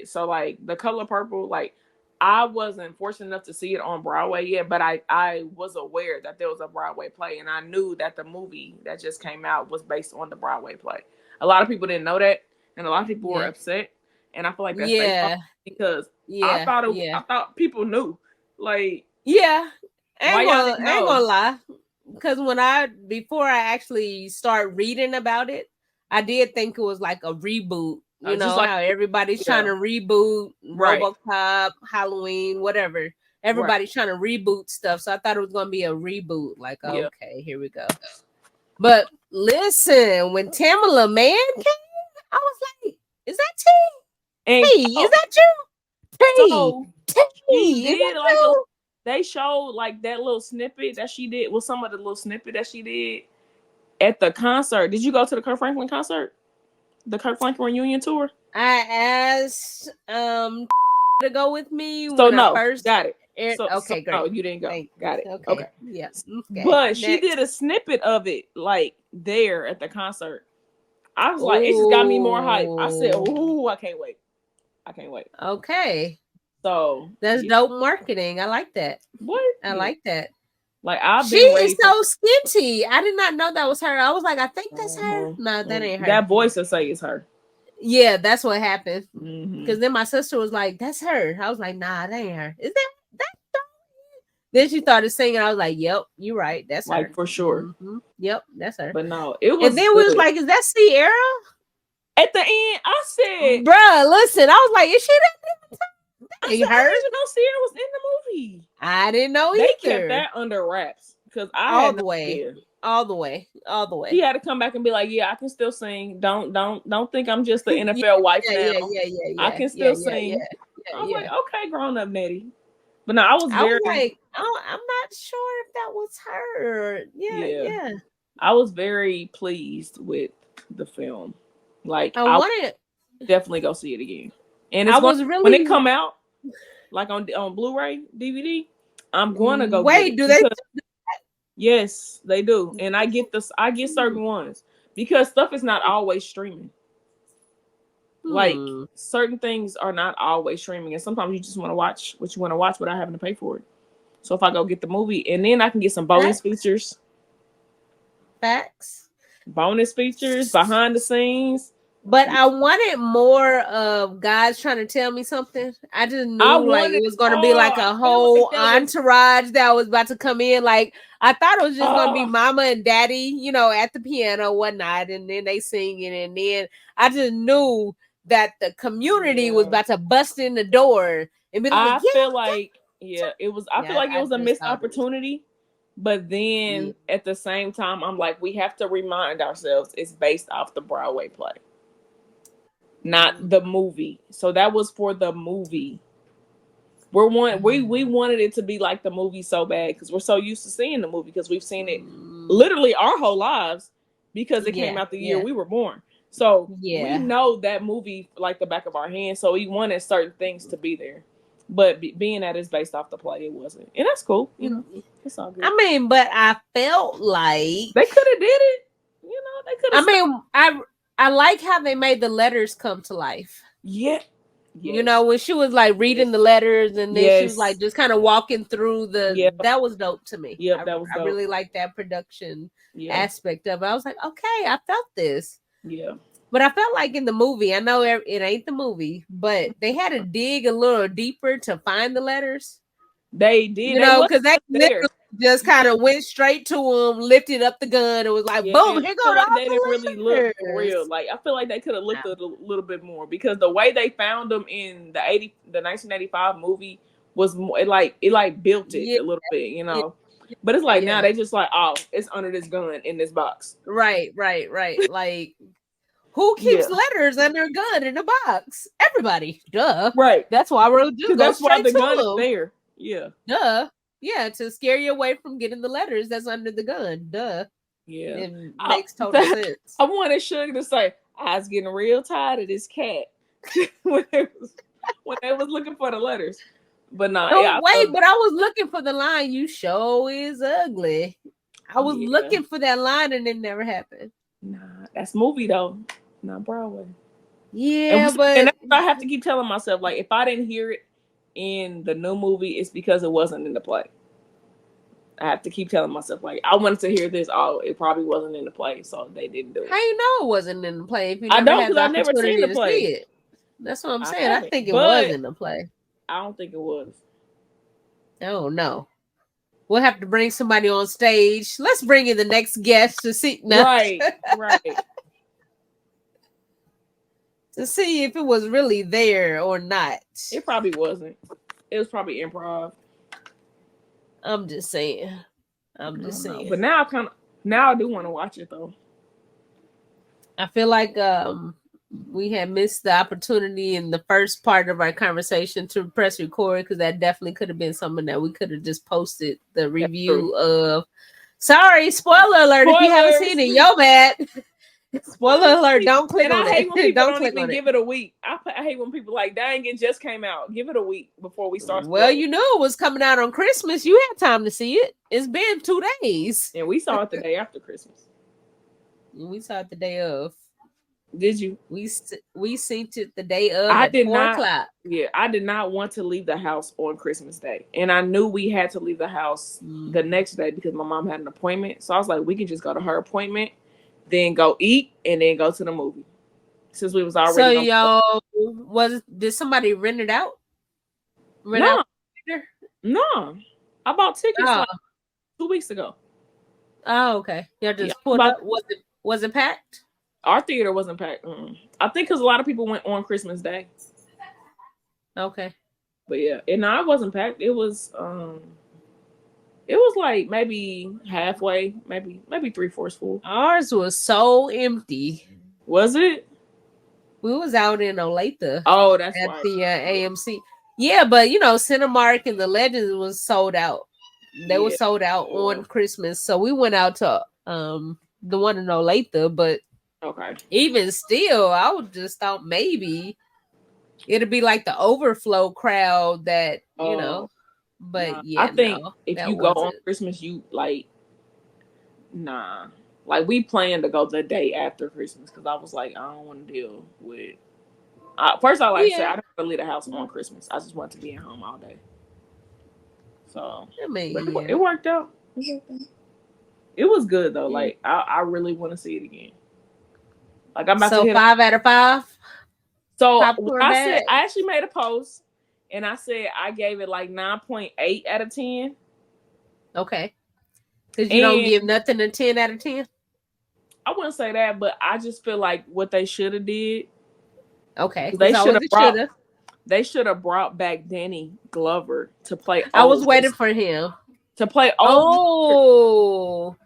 it. So like The Color Purple, like I wasn't fortunate enough to see it on Broadway yet, but I was aware that there was a Broadway play, and I knew that the movie that just came out was based on the Broadway play. A lot of people didn't know that, and a lot of people were Yeah. upset, and I feel like that's their fault Yeah. because Yeah. I Yeah. thought people knew. Like, Yeah. why y'all didn't I ain't gonna know? lie. Because before I actually start reading about it, I did think it was like a reboot. You Just know like, how everybody's trying yeah, to reboot right, RoboCop, Halloween, whatever. right, Everybody's trying to reboot stuff, so I thought it was gonna be a reboot. Like, yeah. okay, here we go. But listen, when Tamala Mann came, I was like, "Is that And T? Is that you? T? so she T? Is that did like you?" they showed like that little snippet that she did. Well, some of the little snippet that she did at the concert. Did you go to the Kirk Franklin concert? The Kirk Franklin reunion tour? I asked to go with me So when I no, first got it. aired. So Okay, no, great. you didn't go. Thank you. Got it. Okay. Okay. Yeah. Okay. But she Next. did a snippet of it like there at the concert. I was like, it just got me more hype. I said, Oh. "Ooh, I can't wait! I can't wait." Okay. So That's yeah. dope marketing. I like that. What? I Yeah. like that. Like I've She been is waiting for. so skinty. I did not know that was her. I was like, I think that's her. No, that ain't her. That voice will say it's her. Yeah, that's what happened. Mm-hmm. Because then my sister was like, "That's her." I was like, "Nah, that ain't her. Is that?" Then she started singing. I was like, "Yep, you're right. That's Like her. for sure. Yep, that's her." But no, it And was then we was good. like, "Is that Sierra?" At the end, I said, Bruh, listen, I was like, "Is she that?" I Ain't said, I her. didn't even know Sierra was in the movie. I didn't know They kept either. that under wraps because I All had no the way, idea. all the way, all the She way. had to come back and be like, "Yeah, I can still sing. Don't think I'm just the Yeah, NFL wife now. I yeah, can yeah, still yeah, yeah, sing." yeah, I was like, yeah. "Okay, grown up, Nettie." But no, I was I was very, like, oh, I'm not sure if that was her. Yeah, yeah, yeah. I was very pleased with the film. Like, I I wanted. definitely go see it again. And I it's going was when it really. come out, like on Blu-ray, DVD. I'm going to go get Wait, it do they? because yes, they do, and I get certain ones because stuff is not always streaming. Like Hmm. certain things are not always streaming, and sometimes you just want to watch what you want to watch without having to pay for it. So if I go get the movie, and then I can get some Facts. Facts. bonus features behind the scenes. But I wanted more of guys trying to tell me something. I just I knew like it wanted, was going to be oh, like I a feel like whole that was, entourage that was about to come in. Like I thought it was just going to be oh, mama and daddy, at the piano whatnot, and then they singing, and then I just knew that the community was yeah. about to bust in the door and be like, I "Yeah, feel like, yeah, it was. I feel yeah." like it I was a just missed thought it was. opportunity, but Yeah. then at the same time, I'm like, we have to remind ourselves it's based off the Broadway play, not the movie. So that was for the movie. We wanted it to be like the movie so bad because we're so used to seeing the movie because we've seen it literally our whole lives because it came Yeah, out the year yeah, we were born. So we yeah. know that movie like the back of our hand. So we wanted certain things to be there, but being that it's based off the play, it wasn't, and that's cool. It's all good. I mean, but I felt like They could have did it. They could have I stuck. mean, I like how they made the letters come to life. Yeah. Yes. When she was like reading the Yes. letters and then she was like Yes. just kind of walking through Yep. that was dope to me. Yep. That was I dope. really like that production Yeah. aspect of it. I was like, okay, I felt this. Yeah. But I felt like in the movie, I know it ain't the movie, but they had to dig a little deeper to find the letters. They did. They wasn't Because they there. literally just kind of went straight to him, lifted up the gun, and was like, Yeah, boom, and here I go feel all like they didn't really the look for real. letters. Like I feel like they could have looked a little bit more because the way they found them in the 1985 movie was more it built it Yeah, a little bit, yeah, But it's like now yeah. they just like, oh, it's under this gun in this box. Right. Like, who keeps Yeah, letters under a gun in a box? Everybody. Duh. right. That's why we'll just Because go that's why straight the to gun is them. there. Yeah, Duh. Yeah, to scare you away from getting the letters that's under the gun. Duh. yeah. It I, makes total sense. I wanted Sugar to say, I was getting real tired of this cat when they was looking for the letters. But nah, Oh, yeah, I wait, love but I was looking for the line, you show is ugly. I was yeah. looking for that line and it never happened. Nah, that's movie though, not Broadway. Yeah, And but that's what I have to keep telling myself. Like, if I didn't hear it in the new movie, it's because it wasn't in the play. I have to keep telling myself, like, I wanted to hear this. Oh, it probably wasn't in the play, so they didn't do how it. you know it wasn't in the play if you I never don't, had because the I've never seen opportunity the to see play. it? That's what I'm I saying. I haven't, think it was but in the play. I don't think it was. Oh no. We'll have to bring somebody on stage. Let's bring in the next guest to see Right, right. to see if it was really there or not. It probably wasn't. It was probably improv. I'm just saying. I I'm just don't know. saying. But now I do want to watch it though. I feel like we had missed the opportunity in the first part of our conversation to press record because that definitely could have been something that we could have just posted the That's true. review of. Sorry, spoiler alert if you haven't seen Spoilers. it. Yo, bad. Spoiler alert, don't click And on I hate when it. people Don't don't click even on it. give it a week. I hate when people like, dang, it just came out. Give it a week before we start Well, spoiling. you knew it was coming out on Christmas. You had time to see it. It's been 2 days. And we saw it the day after Christmas. We saw it the day of. Did you? We seen it the day of I at did 4 not. o'clock. Yeah, I did not want to leave the house on Christmas Day. And I knew we had to leave the house the next day because my mom had an appointment. So I was like, we can just go to her appointment, then go eat, and then go to the movie. Since we was So already on. y'all did somebody rent it out? Rent out No, no. I bought tickets Oh. like 2 weeks ago. Oh, okay. Y'all Yeah, just pulled up. Was it packed? our theater wasn't packed. I think because a lot of people went on Christmas Day. Okay. But yeah, and no, it wasn't packed. It was like maybe halfway, maybe 3/4 full. Ours was so empty. Was it? We was out in Olathe Oh, that's at right. the AMC. Yeah, but Cinemark and the Legends was sold out. They were Yeah. sold out on Christmas, so we went out to the one in Olathe. But Okay. even still, I would just thought maybe it'd be like the overflow crowd that Oh, But nah. I yeah, think no, if that you go on wasn't. Christmas, you like nah. Like we planned to go the day after Christmas because I was like, I don't want to deal with. First, I like to say I Yeah, don't want to leave the house on Christmas. I just want to be at home all day. So, I but mean, it yeah. worked out. It was good though. Yeah. Like I really want to see it again. Like I'm about to So hit. 5 out of 5 So what popcorn I said, bag. I actually made a post, and I said I gave it like 9.8 out of 10. Okay, because you don't And give nothing a 10 out of 10. I wouldn't say that, but I just feel like what they should have did. Okay, They because I should was have a brought. shoulda. They should have brought back Danny Glover to play I was old waiting Mister. for him. To play old Mister. Oh,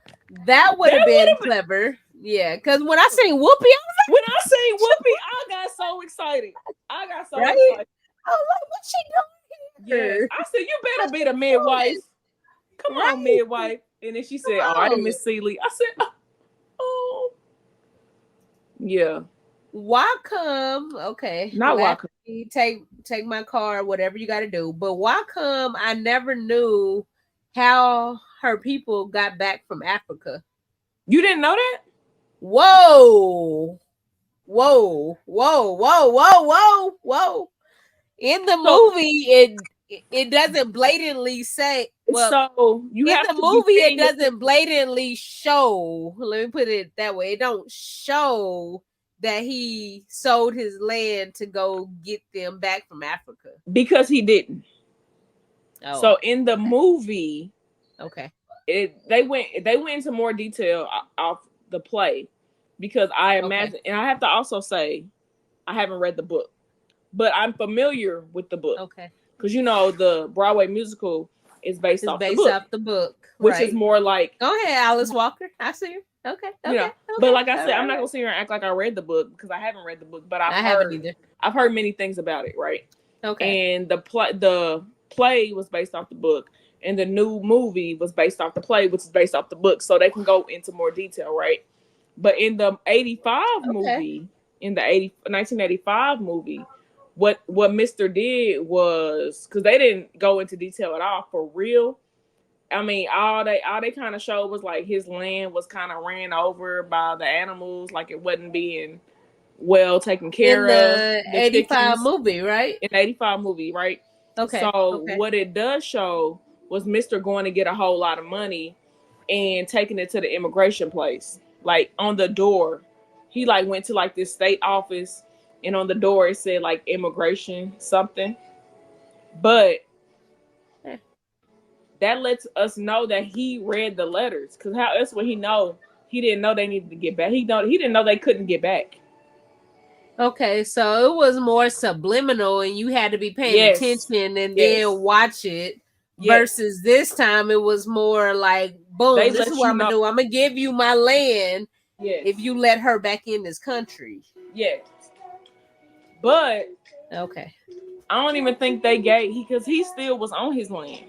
that would That have would been have been. clever. Yeah, because when I seen Whoopi, I When I seen Whoopi, I got so excited. I got was like, so right? excited. I was like, what's she doing Yes, here? I said you better What's be the she midwife. doing? Come on, Right? midwife. And then she Come said, "All right, on. Miss Seeley." I said, "Oh, yeah." Why come? Okay, Not laugh. Waka. Take my car, whatever you got to do. But why come I never knew how her people got back from Africa? You didn't know that? Whoa, whoa, whoa, whoa, whoa, whoa, whoa. In the So, movie, it doesn't blatantly say. Well, so you in have the to be movie, it reading the. doesn't blatantly show. Let me put it that way. It don't show that he sold his land to go get them back from Africa. Because he didn't. Oh, So in the movie, okay. they went into more detail off the play because I Okay. imagine, and I have to also say I haven't read the book, but I'm familiar with the book Okay. because the Broadway musical is based It's off the based book, off the book, which is right? more like Go ahead, Alice Walker. I see you. Okay. you Okay. know. But Okay. like I All said, I'm right. not gonna sit here and act like I read the book because I haven't read the book, but I haven't either. I've heard many things about it, right? Okay. And the play was based off the book, and the new movie was based off the play, which is based off the book, so they can go into more detail, right? But in the 85 Okay. movie, in the 1985 movie, what Mister did was because they didn't go into detail at all for real. I mean, all they kind of showed was like his land was kind of ran over by the animals, like it wasn't being well taken In care of. the The 85 chickens movie, right? in the 85 movie, right? Okay. So Okay. what it does show was Mr. going to get a whole lot of money and taking it to the immigration place. Like on the door, he like went to like this state office, and on the door it said like immigration something. But Eh, that lets us know that he read the letters, because how else would he know? He didn't know they needed to get back. He didn't know they couldn't get back. Okay, so it was more subliminal and you had to be paying Yes, attention and yes, then watch it yes. versus this time it was more like, They boom, this is let what you I'm gonna know. do. I'm gonna give you my land if Yes, you let her back in this country. yes. But Okay. I don't even think they gave because he still was on his land,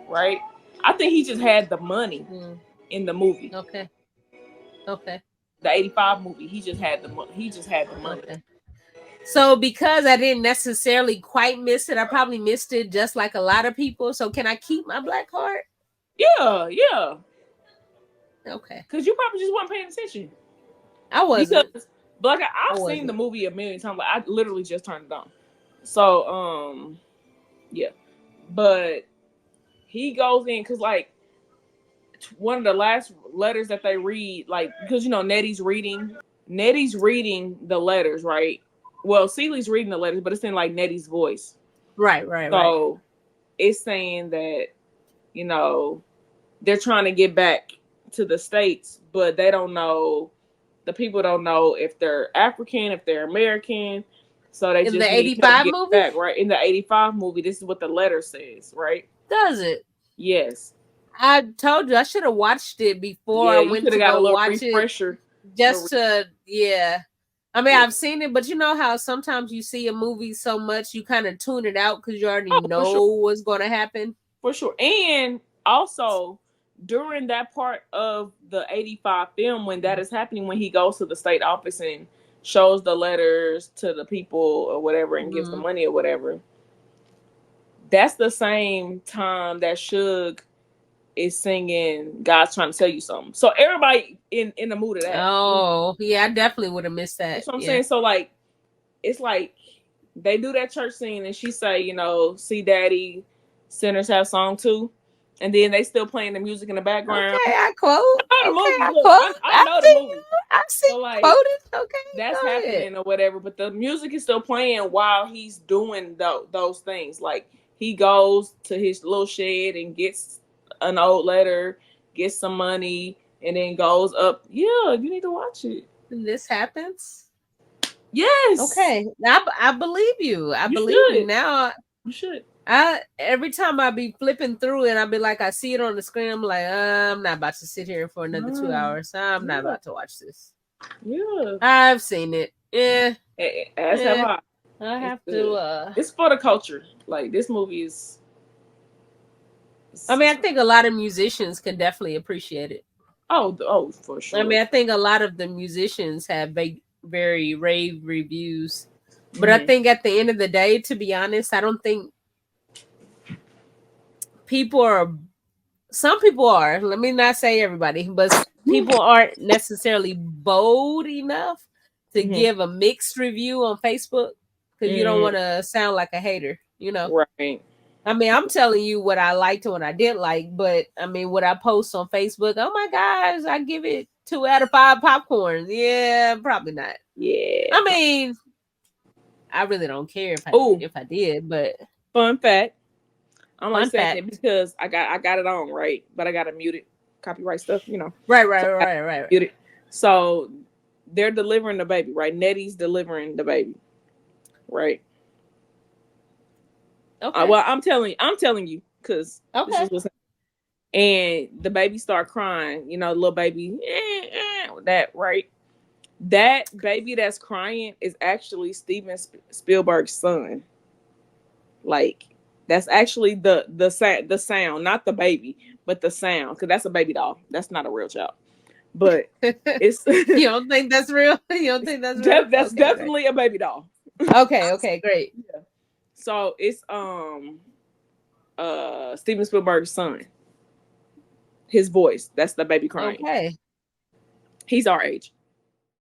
right? I think he just had the money Mm, in the movie, okay. Okay. the 85 movie. He just had the money. He just had the money. Okay. So because I didn't necessarily quite miss it, I probably missed it just like a lot of people. So can I keep my black card? Yeah, yeah. Okay. Because you probably just weren't paying attention. I wasn't. Because, but like, I I've seen the wasn't. movie a million times. Like, I literally just turned it on. So, yeah. But he goes in because, like, one of the last letters that they read, like, because you know Nettie's reading the letters, right? Well, Celie's reading the letters, but it's in like Nettie's voice. Right, right, right. So it's saying that, you know, they're trying to get back to the States, but they don't know, the people don't know if they're African, if they're American. So they In just the need help 85 getting movie? back, right? In the 85 movie, this is what the letter says, right? Does it? Yes. I told you I should have watched it before Yeah, I you went could have to got a go little watch it refresher. just to, yeah. I mean, Yeah. I've seen it, but you know how sometimes you see a movie so much you kind of tune it out because you already Oh, for sure. know what's going to happen. For sure. And also, during that part of the 85 film, when that is happening, when he goes to the state office and shows the letters to the people or whatever and gives the Mm-hmm. money or whatever, that's the same time that Suge is singing God's Trying to Tell You Something. So everybody in the mood of that. Oh, yeah, I definitely would have missed that. That's what I'm Yeah. saying. So like it's like they do that church scene and she say, you know, see daddy, sinners have song too. And then they still playing the music in the background. Okay, I quote. I know the Okay, movie. I Look, quote. I I've know the seen movie. you. I've seen So you like quoted. Okay, that's go ahead. happening or whatever, but the music is still playing while he's doing those things. Like he goes to his little shed and gets an old letter, gets some money, and then goes up. Yeah, you need to watch it. This happens. Yes. Okay, I believe you. I You believe you. should. Now, You should. I every time I be flipping through it, I be like, I see it on the screen. I'm like, I'm not about to sit here for another 2 hours. I'm not Yeah. about to watch this. Yeah. I've seen it. Yeah, As have I. I It's have good. to. It's for the culture. Like this movie is. I mean, I think a lot of musicians can definitely appreciate it. Oh, for sure. I mean, I think a lot of the musicians have very rave reviews. But I think at the end of the day, to be honest, I don't think people are. Some people are. Let me not say everybody, but people aren't necessarily bold enough to give a mixed review on Facebook because you don't want to sound like a hater. You know. Right. I mean, I'm telling you what I liked and what I didn't like, but I mean, what I post on Facebook, oh my gosh, I give it 2 out of 5 popcorns. Yeah, probably not. Yeah. I mean, I really don't care if I did, but fun fact. I'm like fun saying fact. it because I got it on, right? But I gotta mute it. Copyright stuff, you know. Right. Mute it. So they're delivering the baby, right? Nettie's delivering the baby. Right. Okay. Well, I'm telling you, because Okay. this is what's and the baby start crying, you know, the little baby, that, right? That baby that's crying is actually Steven Spielberg's son. Like, that's actually the sound, not the baby, but the sound, because that's a baby doll. That's not a real child. But it's you don't think that's real? You don't think that's real? that's Okay, definitely a baby doll. Okay, great. Yeah. So it's Steven Spielberg's son. His voice. That's the baby crying. Okay. He's our age.